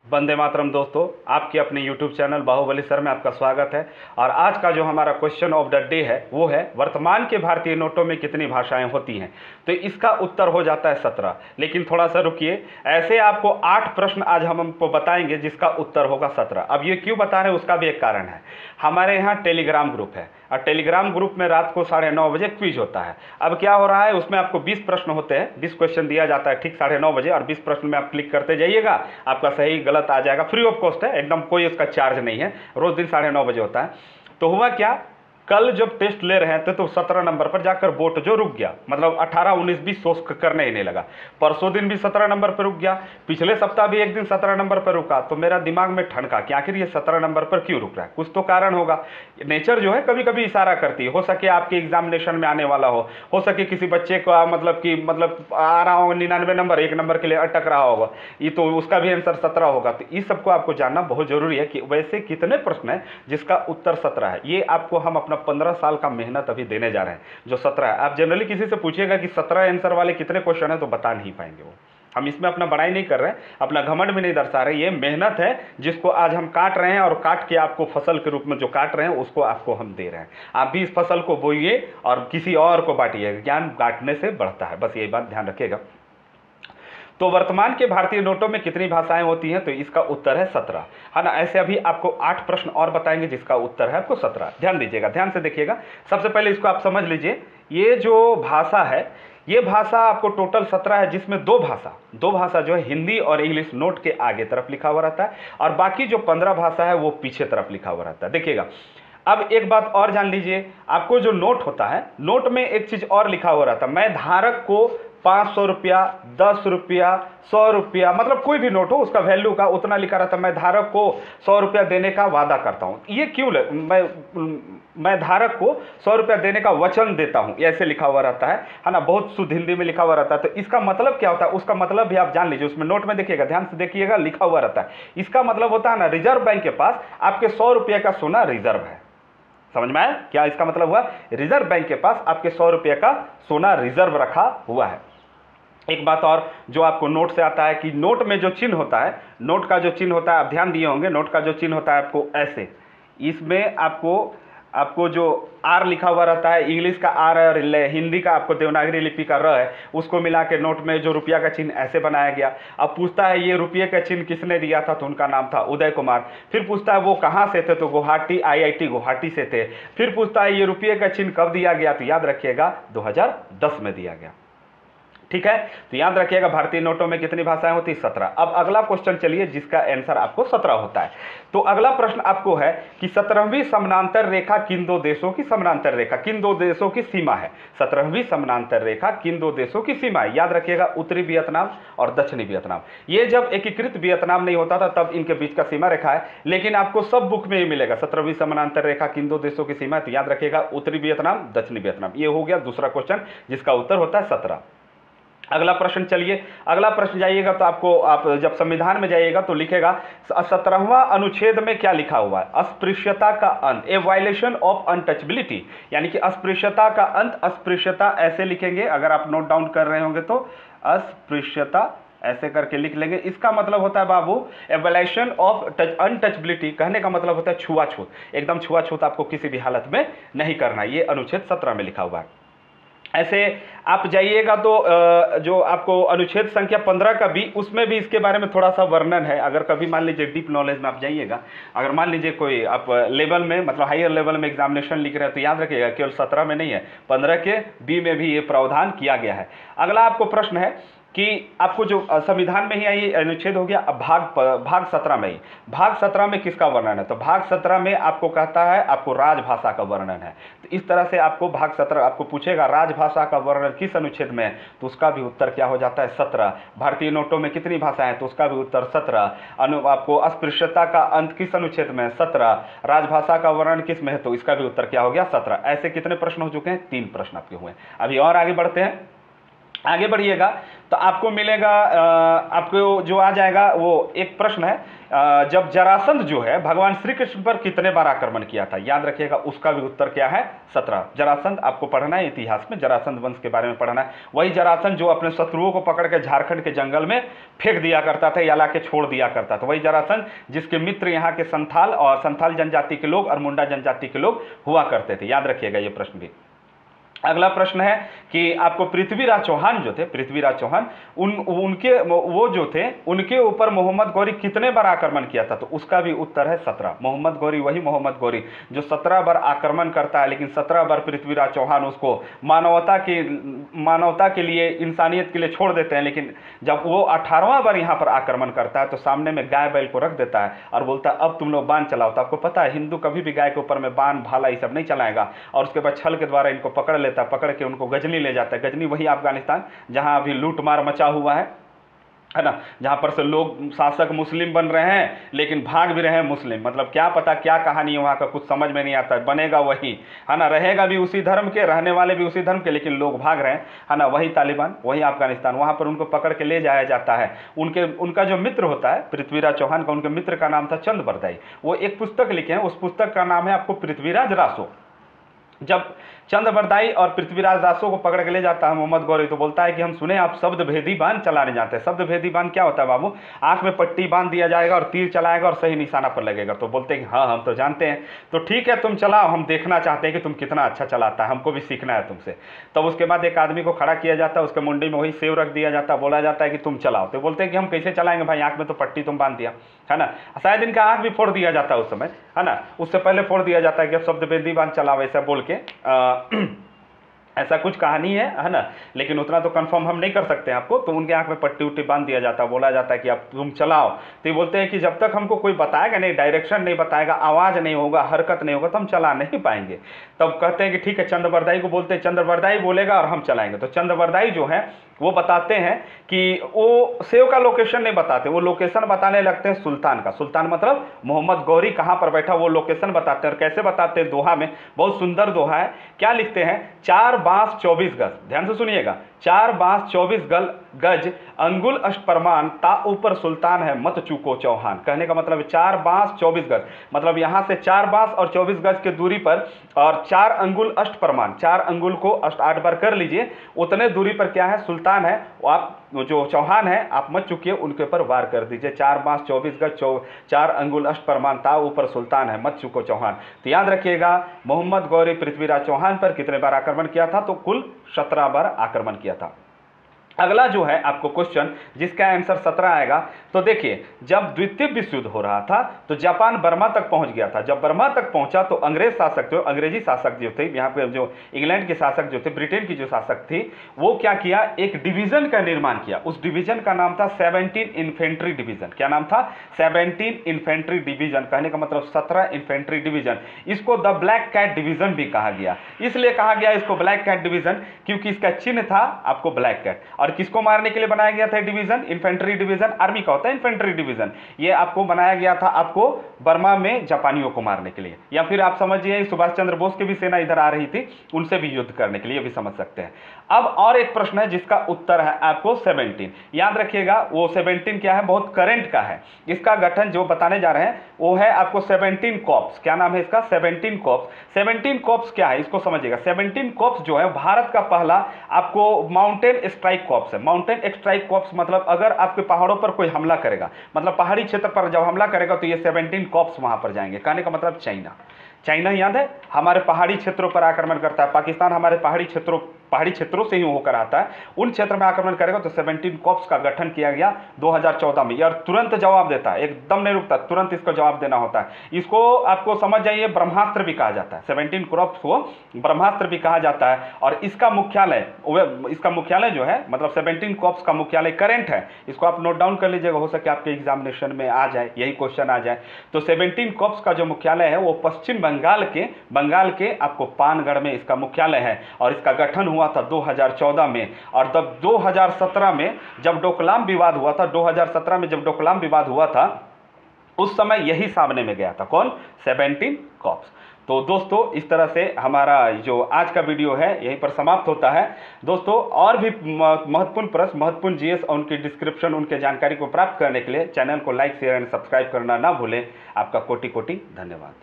वंदे मातरम दोस्तों, आपके अपने YouTube चैनल बाहुबली सर में आपका स्वागत है। और आज का जो हमारा क्वेश्चन ऑफ द डे है वो है वर्तमान के भारतीय नोटों में कितनी भाषाएं होती हैं। तो इसका उत्तर हो जाता है 17। लेकिन थोड़ा सा रुकिए, ऐसे आपको 8 प्रश्न आज हम हमको बताएंगे जिसका उत्तर होगा 17। अब ये क्यों बता रहे हैं उसका भी एक कारण है। हमारे यहाँ टेलीग्राम ग्रुप है और टेलीग्राम ग्रुप में रात को 9:30 बजे क्विज होता है। अब क्या हो रहा है, उसमें आपको 20 प्रश्न होते हैं, 20 क्वेश्चन दिया जाता है ठीक 9:30 बजे, और 20 प्रश्न में आप क्लिक करते जाइएगा, आपका सही गलत आ जाएगा। फ्री ऑफ कॉस्ट है, एकदम कोई उसका चार्ज नहीं है। रोज दिन 9:30 बजे होता है। तो हुआ क्या, कल जब टेस्ट ले रहे थे तो 17 नंबर पर जाकर बोट जो रुक गया, मतलब 18, 19, 20 सोच करने ही नहीं लगा। परसों दिन भी 17 नंबर पर रुक गया, पिछले सप्ताह भी एक दिन 17 नंबर पर रुका। तो मेरा दिमाग में ठनका कि आखिर ये 17 नंबर पर क्यों रुक रहा है, कुछ तो कारण होगा। नेचर जो है कभी कभी इशारा करती है, हो सके आपके एग्जामिनेशन में आने वाला हो सके किसी बच्चे को मतलब आ रहा हो 99 नंबर, 1 नंबर के लिए अटक रहा होगा, ये तो उसका भी आंसर 17 होगा। तो इस सबको आपको जानना बहुत जरूरी है कि वैसे कितने प्रश्न है जिसका उत्तर 17 है। ये आपको हम अपना 15 साल का मेहनत अभी देने जा रहे हैं, जो 17 है। आप जनरली किसी से पूछिएगा कि 17 आंसर वाले कितने क्वेश्चन है तो बता नहीं पाएंगे वो। हम इसमें अपना बड़ाई नहीं कर रहे हैं, अपना घमंड भी नहीं दर्शा रहे। ये मेहनत है जिसको आज हम काट रहे हैं, और काट के आपको फसल के रूप में जो काट रहे हैं उसको आपको हम दे रहे हैं। आप भी इस फसल को बोइए और किसी और को बांटिए, ज्ञान बांटने से बढ़ता है। बस यही बात ध्यान रखिएगा। तो वर्तमान के भारतीय नोटों में कितनी भाषाएं होती हैं, तो इसका उत्तर है 17, है ना। ऐसे अभी आपको 8 प्रश्न और बताएंगे जिसका उत्तर है आपको 17। ध्यान दीजिएगा, ध्यान से देखिएगा। सबसे पहले इसको आप समझ लीजिए, ये जो भाषा है, ये भाषा आपको टोटल 17 है, जिसमें दो भाषा जो है हिंदी और इंग्लिश नोट के आगे तरफ लिखा हुआ रहता है, और बाकी जो 15 भाषा है वो पीछे तरफ लिखा हुआ रहता है। देखिएगा, अब एक बात और जान लीजिए, आपको जो नोट होता है, नोट में एक चीज और लिखा हुआ रहता है। मैं धारक को 500 रुपया, 10 रुपया, 100 रुपया, मतलब कोई भी नोट हो उसका वैल्यू का उतना लिखा रहता है। मैं धारक को 100 रुपया देने का वादा करता हूं। ये क्यों मैं धारक को 100 रुपया देने का वचन देता हूं, ऐसे लिखा हुआ रहता है ना। बहुत शुद्ध हिंदी में लिखा हुआ रहता है। तो इसका मतलब क्या होता है, उसका मतलब भी आप जान लीजिए। उसमें नोट में देखिएगा, ध्यान से देखिएगा, लिखा हुआ रहता है। इसका मतलब होता है ना, रिजर्व बैंक के पास आपके 100 रुपये का सोना रिजर्व है। समझ में आया क्या इसका मतलब हुआ? रिजर्व बैंक के पास आपके 100 रुपये का सोना रिजर्व रखा हुआ है। एक बात और जो आपको नोट से आता है कि नोट में जो चिन्ह होता है, नोट का जो चिन्ह होता है, आप ध्यान दिए होंगे, नोट का जो चिन्ह होता है आपको ऐसे, इसमें आपको जो आर लिखा हुआ रहता है, इंग्लिश का आर और हिंदी का आपको देवनागरी लिपि का र है, उसको मिला के नोट में जो रुपया का चिन्ह ऐसे बनाया गया। अब पूछता है ये रुपये का चिन्ह किसने दिया था, तो उनका नाम था उदय कुमार। फिर पूछता है वो कहाँ से थे, तो गुवाहाटी, IIT गुवाहाटी से थे। फिर पूछता है ये रुपये का चिन्ह कब दिया गया, तो याद रखिएगा 2010 में दिया गया। ठीक है, तो याद रखिएगा भारतीय नोटों में कितनी भाषाएं होती है, 17। अब अगला क्वेश्चन चलिए जिसका आंसर आपको 17 होता है। तो अगला प्रश्न आपको है कि 17वीं समानांतर रेखा किन दो देशों की समानांतर रेखा, किन दो देशों की सीमा है। 17वीं समानांतर रेखा किन दो देशों की सीमा है, याद रखिएगा उत्तरी वियतनाम और दक्षिणी वियतनाम। ये जब एकीकृत वियतनाम नहीं होता था तब इनके बीच का सीमा रेखा है, लेकिन आपको सब बुक में ही मिलेगा 17वीं समानांतर रेखा किन दो देशों की सीमा है। तो याद रखिएगा उत्तरी वियतनाम, दक्षिणी वियतनाम। ये हो गया दूसरा क्वेश्चन जिसका उत्तर होता है 17। अगला प्रश्न चलिए, अगला प्रश्न जाइएगा तो आप जब संविधान में जाइएगा तो लिखेगा 17वां अनुच्छेद में क्या लिखा हुआ है, अस्पृश्यता का अंत, ए वायलेशन ऑफ अनटचबिलिटी, यानी कि अस्पृश्यता का अंत। अस्पृश्यता ऐसे लिखेंगे, अगर आप नोट डाउन कर रहे होंगे तो अस्पृश्यता ऐसे करके लिख लेंगे। इसका मतलब होता है बाबू एबॉलिशन ऑफ अनटचबिलिटी, कहने का मतलब होता है छुआछूत। एकदम छुआछूत आपको किसी भी हालत में नहीं करना, ये अनुच्छेद 17 में लिखा हुआ है। ऐसे आप जाइएगा तो जो आपको अनुच्छेद संख्या 15 का भी, उसमें भी इसके बारे में थोड़ा सा वर्णन है। अगर कभी मान लीजिए डीप नॉलेज में आप जाइएगा, अगर मान लीजिए कोई आप लेवल में, मतलब हायर लेवल में एग्जामिनेशन लिख रहे हैं, तो याद रखिएगा केवल 17 में नहीं है, 15 के बी में भी ये प्रावधान किया गया है। अगला आपको प्रश्न है कि आपको जो संविधान में ही आई अनुच्छेद हो गया, अब भाग 17 में ही, भाग 17 में किसका वर्णन है, तो भाग 17 में आपको कहता है आपको राजभाषा का वर्णन है। तो इस तरह से आपको भाग 17 आपको पूछेगा राजभाषा का वर्णन किस अनुच्छेद में है, तो उसका भी उत्तर क्या हो जाता है 17। भारतीय नोटों में कितनी भाषाएं हैं, तो उसका भी उत्तर 17। आपको अस्पृश्यता का अंत किस अनुच्छेद में है, 17। राजभाषा का वर्णन किस में है, तो इसका भी उत्तर क्या हो गया 17। ऐसे कितने प्रश्न हो चुके हैं, 3 प्रश्न आपके हुए। अभी और आगे बढ़ते हैं। आगे बढ़िएगा तो आपको मिलेगा आपको जो आ जाएगा वो एक प्रश्न है, जब जरासंध जो है भगवान श्री कृष्ण पर कितने बार आक्रमण किया था, याद रखिएगा उसका भी उत्तर क्या है 17। जरासंध आपको पढ़ना है इतिहास में, जरासंध वंश के बारे में पढ़ना है। वही जरासंध जो अपने शत्रुओं को पकड़ के झारखंड के जंगल में फेंक दिया करता था या ला के छोड़ दिया करता था, वही जरासंध जिसके मित्र यहाँ के संथाल और संथाल जनजाति के लोग और मुंडा जनजाति के लोग हुआ करते थे, याद रखिएगा ये प्रश्न भी। अगला प्रश्न है कि आपको पृथ्वीराज चौहान जो थे, पृथ्वीराज चौहान उनके वो जो थे उनके ऊपर मोहम्मद गौरी कितने बार आक्रमण किया था, तो उसका भी उत्तर है 17। मोहम्मद गौरी, वही मोहम्मद गौरी जो 17 बार आक्रमण करता है, लेकिन 17 बार पृथ्वीराज चौहान उसको मानवता के लिए, इंसानियत के लिए छोड़ देते हैं। लेकिन जब वो 18वां बार यहाँ पर आक्रमण करता है तो सामने में गाय बैल को रख देता है और बोलता है अब तुम लोग बाण चलाओ। तो आपको पता है हिंदू कभी भी गाय के ऊपर में बाण भाला ये सब नहीं चलाएगा, और उसके बाद छल के द्वारा इनको पकड़ लेता है, पकड़ के उनको गजनी ले जाता है। गजनी वही अफगानिस्तान जहां अभी लूट मार मचा हुआ है ना, जहां पर से लोग शासक मुस्लिम बन रहे हैं लेकिन भाग भी रहे हैं मुस्लिम। मतलब क्या पता क्या कहानी है वहां का, कुछ समझ में नहीं आता। बनेगा वही है ना, रहेगा भी उसी धर्म के, रहने वाले भी उसी धर्म के, लेकिन लोग भाग रहे हैं है ना। वही तालिबान, वही अफगानिस्तान, वहां पर उनको पकड़ के ले जाया जाता है। उनका जो मित्र होता है पृथ्वीराज चौहान का, उनके मित्र का नाम था चंद बरदाई। वो एक पुस्तक लिखे हैं, उस पुस्तक का नाम है आपको पृथ्वीराज रासो। जब चंद बरदाई और पृथ्वीराज रासो को पकड़ के ले जाता है मोहम्मद गौरी, तो बोलता है कि हम सुने आप शब्द भेदी बाण चलाने जाते हैं। शब्द भेदी बाण क्या होता है बाबू, आंख में पट्टी बांध दिया जाएगा और तीर चलाएगा और सही निशाना पर लगेगा। तो बोलते हैं कि हाँ हम तो जानते हैं, तो ठीक है तुम चलाओ, हम देखना चाहते हैं कि तुम कितना अच्छा चलाता है, हमको भी सीखना है तुमसे। तब उसके बाद एक आदमी को खड़ा किया जाता है, उसके मुंडी में वही सेव रख दिया जाता है, बोला जाता है कि तुम चलाओ। तो बोलते हैं कि हम कैसे चलाएंगे भाई, आंख में तो पट्टी तुम बांध दिया है ना। शायद इनका आंख भी फोड़ दिया जाता है उस समय है ना, उससे पहले फोड़ दिया जाता है कि अब शब्द भेदी बाण चलाओ ऐसा बोल के, ऐसा कुछ कहानी है ना, लेकिन उतना तो कंफर्म हम नहीं कर सकते हैं आपको। तो उनके आंख में पट्टी उट्टी बांध दिया जाता है, बोला जाता है कि अब तुम चलाओ। तो ये बोलते हैं कि जब तक हमको कोई बताएगा नहीं, डायरेक्शन नहीं बताएगा, आवाज़ नहीं होगा, हरकत नहीं होगा, तो हम चला नहीं पाएंगे। तब कहते हैं कि ठीक है, चंद बरदाई को बोलते हैं, चंद बरदाई बोलेगा और हम चलाएंगे। तो चंद बरदाई जो है वो बताते हैं कि वो सेव का लोकेशन नहीं बताते, वो लोकेशन बताने लगते हैं सुल्तान का। सुल्तान मतलब मोहम्मद गौरी कहाँ पर बैठा वो लोकेशन बताते हैं। और कैसे बताते हैं, दोहा में, बहुत सुंदर दोहा है। क्या लिखते हैं, 4 बांस 24 गज, ध्यान से सुनिएगा, 4 बांस 24 गज अंगुल अष्टप्रमाण ता ऊपर सुल्तान है मत चूको चौहान। कहने का मतलब 4 बांस 24 गज, मतलब यहाँ से 4 बांस और 24 गज के दूरी पर और 4 अंगुल अष्टप्रमाण, 4 अंगुल को 8 बार कर लीजिए, उतने दूरी पर क्या है सुल्तान है, आप जो चौहान है आप मत चुकिए, उनके ऊपर वार कर दीजिए। 4 बांस 24 गज 4 अंगुल अष्टप्रमाण ता ऊपर सुल्तान है मत चुको चौहान। तो याद रखिएगा मोहम्मद गौरी पृथ्वीराज चौहान पर कितने बार आक्रमण किया था, तो कुल 17 बार आक्रमण किया था। अगला जो है आपको क्वेश्चन जिसका आंसर 17 आएगा, तो देखिए जब द्वितीय विश्व युद्ध हो रहा था तो जापान बर्मा तक पहुंच गया था। जब बर्मा तक पहुंचा तो अंग्रेज शासक थे, अंग्रेजी शासक जो थे, यहाँ पे जो इंग्लैंड के शासक जो थे, ब्रिटेन की जो शासक थी, वो क्या किया, एक डिवीजन का निर्माण किया। उस डिवीजन का नाम था 17 इन्फेंट्री डिवीजन। क्या नाम था, 17 इन्फेंट्री डिवीजन। कहने का मतलब 17 इन्फेंट्री डिवीजन। इसको द ब्लैक कैट डिवीजन भी कहा गया। इसलिए कहा गया इसको ब्लैक कैट डिवीजन क्योंकि इसका चिन्ह था आपको ब्लैक कैट। और किसको मारने के लिए बनाया गया था डिवीजन, इन्फेंट्री डिवीजन, आर्मी का होता है इन्फेंट्री डिवीजन। ये आपको बनाया गया था आपको बर्मा में जापानियों को मारने के लिए, या फिर आप समझिए सुभाष चंद्र बोस की भी सेना इधर आ रही थी, उनसे भी युद्ध करने के लिए भी समझ सकते हैं। अब और एक प्रश्न है जिसका उत्तर है आपको 17। याद रखिएगा वो 17 क्या है, बहुत करंट का है। इसका गठन जो बताने जा रहे हैं वो है आपको 17 कॉर्प्स। क्या नाम है इसका, 17 कॉर्प्स। 17 कॉर्प्स क्या है इसको समझिएगा। 17 कॉर्प्स जो है भारत का पहला आपको माउंटेन स्ट्राइक कॉर्प्स है। माउंटेन स्ट्राइक कॉर्प्स मतलब अगर आपके पहाड़ों पर कोई हमला करेगा, मतलब पहाड़ी क्षेत्र पर जब हमला करेगा तो ये 17 कॉर्प्स वहां पर जाएंगे। कहने का मतलब चाइना याद है हमारे पहाड़ी क्षेत्रों पर आक्रमण करता है, पाकिस्तान हमारे पहाड़ी क्षेत्रों से ही होकर आता है, उन क्षेत्र में आक्रमण करेगा। तो 17 कॉर्प्स का गठन किया गया 2014 में। यार तुरंत जवाब देता है, एकदम नहीं रुकता, तुरंत इसको जवाब देना होता है। इसको आपको समझ जाइए ब्रह्मास्त्र भी कहा जाता है, 17 कॉर्प्स को ब्रह्मास्त्र भी कहा जाता है। और इसका मुख्यालय जो है, मतलब 17 कॉर्प्स का मुख्यालय करंट है, इसको आप नोट डाउन कर लीजिएगा, हो सके आपके एग्जामिनेशन में आ जाए, यही क्वेश्चन आ जाए। तो 17 कॉर्प्स का जो मुख्यालय है वो पश्चिम बंगाल के आपको पानगढ़ में इसका मुख्यालय है। और इसका गठन हुआ था 2014 में। और तब 2017 में जब डोकलाम विवाद हुआ था, 2017 में जब डोकलाम विवाद हुआ था, उस समय यही सामने में गया था, कौन, 17 कॉर्प्स। तो दोस्तों इस तरह से हमारा जो आज का वीडियो है यहीं पर समाप्त होता है। दोस्तों और भी महत्वपूर्ण प्रश्न, महत्वपूर्ण जीएस और उनकी डिस्क्रिप्शन, उनके जानकारी को प्राप्त करने के लिए चैनल को लाइक, शेयर एंड सब्सक्राइब करना ना भूलें। आपका कोटि कोटि धन्यवाद।